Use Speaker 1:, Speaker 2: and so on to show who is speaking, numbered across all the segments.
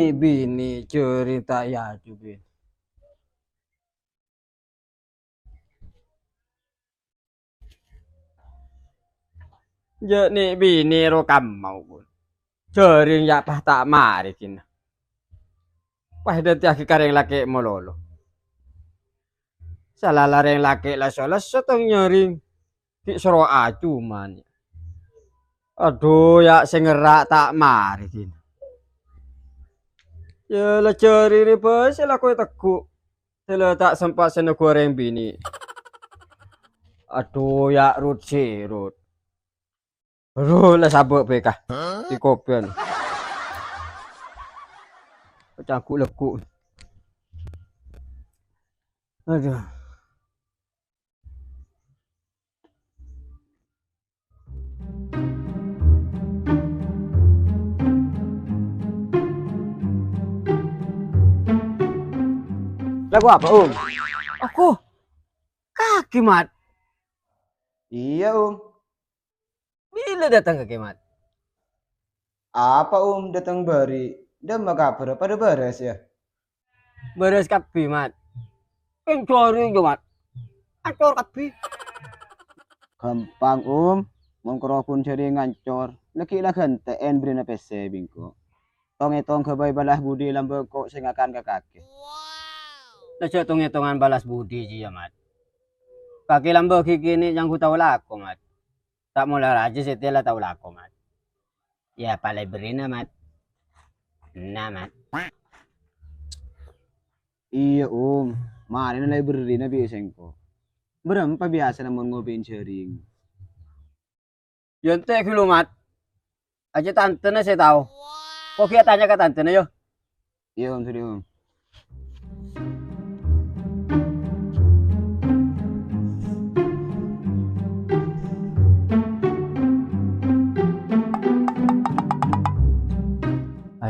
Speaker 1: ni bini cerita ya juga. Je ni bini ro kamau pun. Cering ya pah tak mari kin. Pah detia ki kareng laki mololo. Salah lareng laki lah salah setong nyering. Ki soro acuman. Aduh ya sengerak tak mari kin. Ya lah ceri ni pas lah kowe tekuk. Sela tak sempat sena goreng bini. Aduh ya rut sirut. Aduh lah sabuk bekah. Di kopian. Cangkuk lekuk. Aduh. Lagu apa, Aku kaki mat.
Speaker 2: Iya,
Speaker 1: Bila datang ke Mat?
Speaker 2: Apa, Datang bari. Dah kabar pada beres ya?
Speaker 1: Beres kapi, Mat. Cari jo, Mat. Acor kapi.
Speaker 2: Gampang, Mongkrokun cari ngancor. Laki lah ganteen beri PC bingko. Tong kebay balah budi lambe kok sing akan ke kaki.
Speaker 1: Nasa hitungan balas budi sih ya, Mat. Kaki lambe kini yang ku tahu lako, Mat. Tak mulai raja setelah tahu lako, Mat. Ya palai beri na, Mat. Nah, Mat.
Speaker 2: Iya, Mari na library na biaseng ko. Berapa biasa namun ngobin sharing?
Speaker 1: Yonte kilo, Mat. Aja tante na saya tahu. Kok kita tanya ke tante na yo?
Speaker 2: Iya, sudah,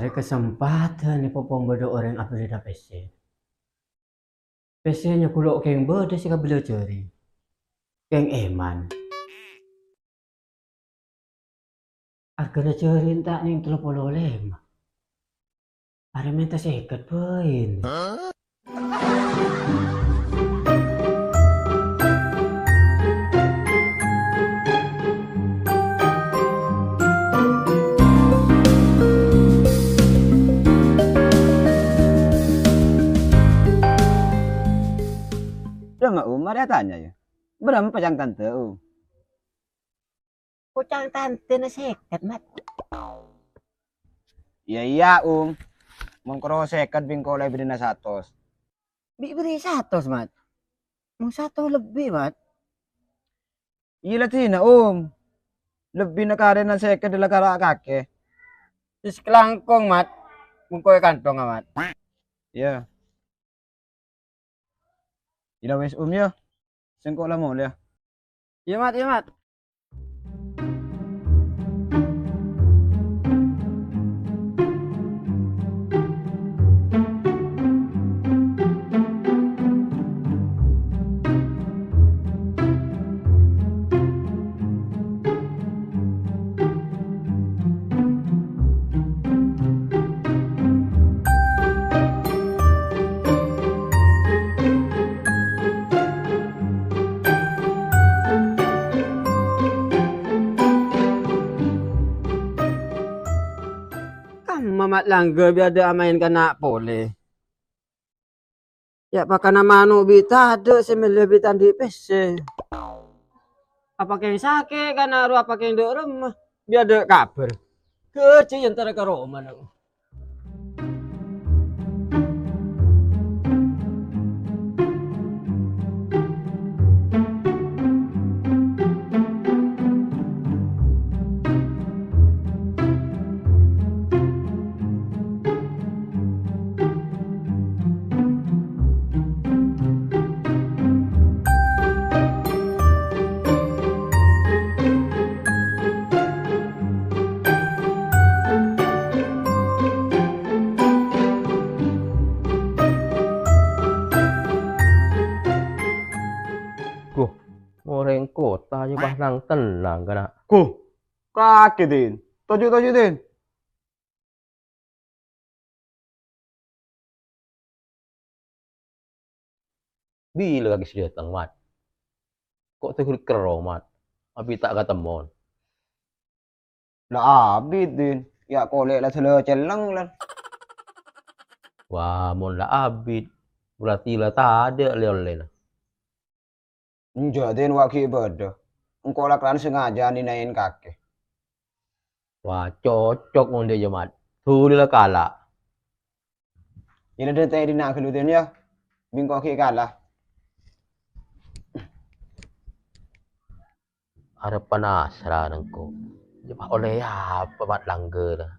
Speaker 1: Ada kesempatan nih popong bodo orang upgrade PC. PC-nya kulok keng bodo sih kabel ceri. Keng eman. Harganya ceri tak nih 35. Ada minta seket poin.
Speaker 2: Udah nggak, Ada tanya ya. Berapa pajang tante,
Speaker 1: Kucang tante na seket, Mat.
Speaker 2: Iya, Mongkro seket bingko library na 100.
Speaker 1: Beri 100, Mat. Mau 1 lebih, Mat.
Speaker 2: Iya lah tina, Lebih na karen na seket dila kara kake.
Speaker 1: Terus kelangkong, Mat. Mungkoy kantong, Mat.
Speaker 2: Iya. Ila wes ya. Sengko lah mo ya.
Speaker 1: Iya, Mat, iya, Mat. Mamat langga biar ada main kena pole. Ya pakai nama anu bita ada semele bita di PC. Apa yang sakit kan aru apa yang di rumah biar ada kabar. Kecil yang ke Roma aku.
Speaker 3: Orang kota je bahlang tenang kena.
Speaker 2: Kaki din. Toju din.
Speaker 3: Bila kaki sudah datang, Mat? Kok tuh kero, Mat? Abi tak ketemu.
Speaker 2: Lah abid din. Ya kolek lah sele celeng lah.
Speaker 3: Wah, mon lah abid. Berarti lah tak ada lele.
Speaker 2: Enja din waki ibadah. Engkau lah kan sengaja ninain kakek.
Speaker 3: Wah, cocok mon dia, Mat. Tuh dia lah kalah.
Speaker 2: Ini dia tadi nak kelutin ya. Bingkok ki kalah.
Speaker 3: Ada penasaran engkau. Jepah oleh apa Mat langgar.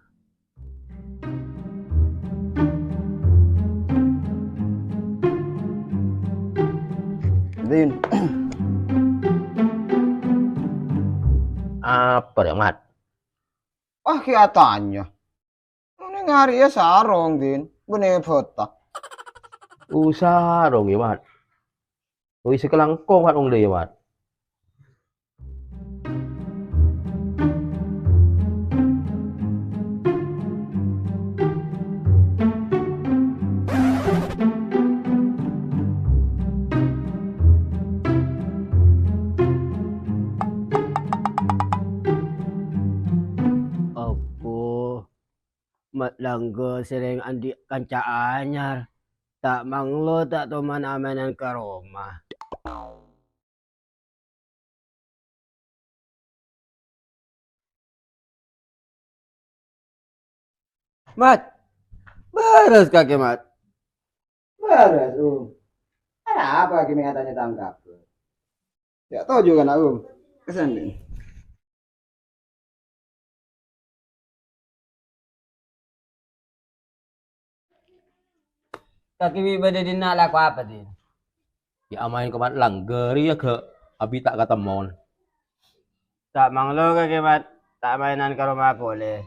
Speaker 2: Din.
Speaker 3: Apa ya, Mat?
Speaker 2: Wah kiatannya. Ini ngari ya sarong din. Bener foto.
Speaker 3: Usah dong ya, Mat. Ui sekelangkong Mat dia, Mat.
Speaker 1: Opo, mat langgo sering andi kanca anyar. Tak manglo tak toman amanan ke rumah. Mat, beres kaki Mat.
Speaker 2: Beres Ada apa kimi katanya tangkap? Ya tahu juga nak Kesan din.
Speaker 1: Kaki bibada din na laku apa din?
Speaker 3: Ya amain ke Mat langgar ya ke Abi tak ketemu.
Speaker 1: Tak manglo kaki Mat, tak mainan ke rumah aku le.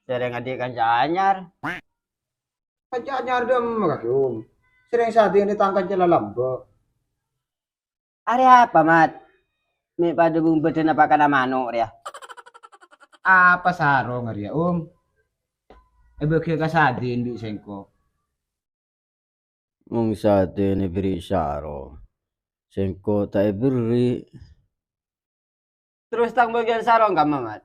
Speaker 1: Sering andi kanca anyar.
Speaker 2: Kanca anyar dem kaki Sering saat yang ditangkap jala lambok.
Speaker 1: Ari apa Mat? Mi pada bumbetin apa kana manuk ya?
Speaker 2: Apa sarong hari ya Bagi kasadin di sengko.
Speaker 1: Mung sate ni beri sarong. Sengko tak beri. Terus tang bagian sarong kamu Mat?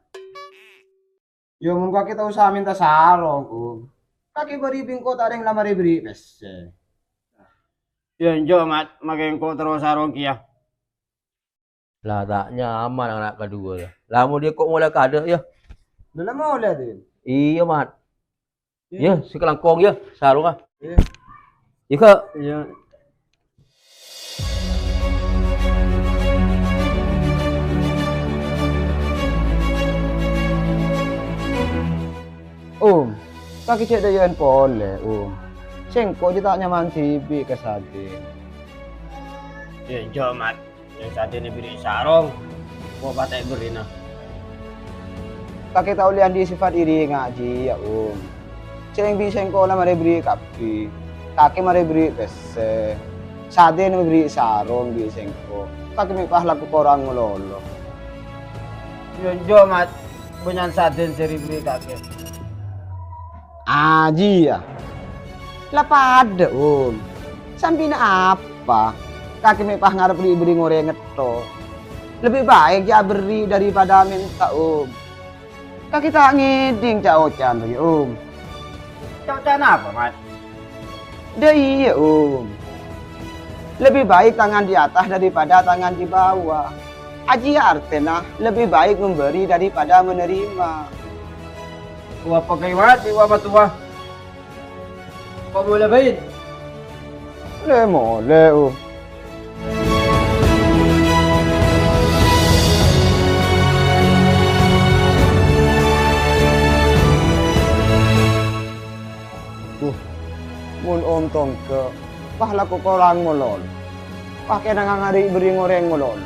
Speaker 2: Yo mun kaki tahu sa minta sarong Kaki beri bingko tak ada yang lama beri bese.
Speaker 1: Yan jo Mat, makin ko terus sarong kia.
Speaker 3: Lah tak nyaman anak kedua lah. Lama dia kok mulai kada ya.
Speaker 2: Udah lama oleh din.
Speaker 3: Iya, Mat. Ya, sekelangkong ya, sarung ah.
Speaker 2: Iya.
Speaker 3: Ya, Kak.
Speaker 1: Ya.
Speaker 2: Kaki cek dayan pole Sengko je tak nyaman TV kasadin.
Speaker 1: Yan jo Mat, yang sate ni beri sarong. Ko patai beri na.
Speaker 2: Kaki tahu lian di sifat iri ngaji ya Sering bisa sengko lah mari beri kapi. Kaki mari beri pese. Sadin beri sarong di sengko. Kaki mipah laku korang ngelolo.
Speaker 1: Yan jo Mat, bunyan sate seri beri kaki.
Speaker 2: Aji ya. Lah pada Sampai na apa? Kaki mipah ngarep beri ngoreng ngeto. Lebih baik ya beri daripada minta Kaki tak ngeding cak ocan lagi
Speaker 1: Cak apa Mat?
Speaker 2: Dah iya Lebih baik tangan di atas daripada tangan di bawah. Aji artinya lebih baik memberi daripada menerima.
Speaker 1: Wah pakai Mat, wah batua. Kau boleh baik?
Speaker 2: Le mole mun tongke pah laku korang molol. Pakai nangangari beri ngoreng molol.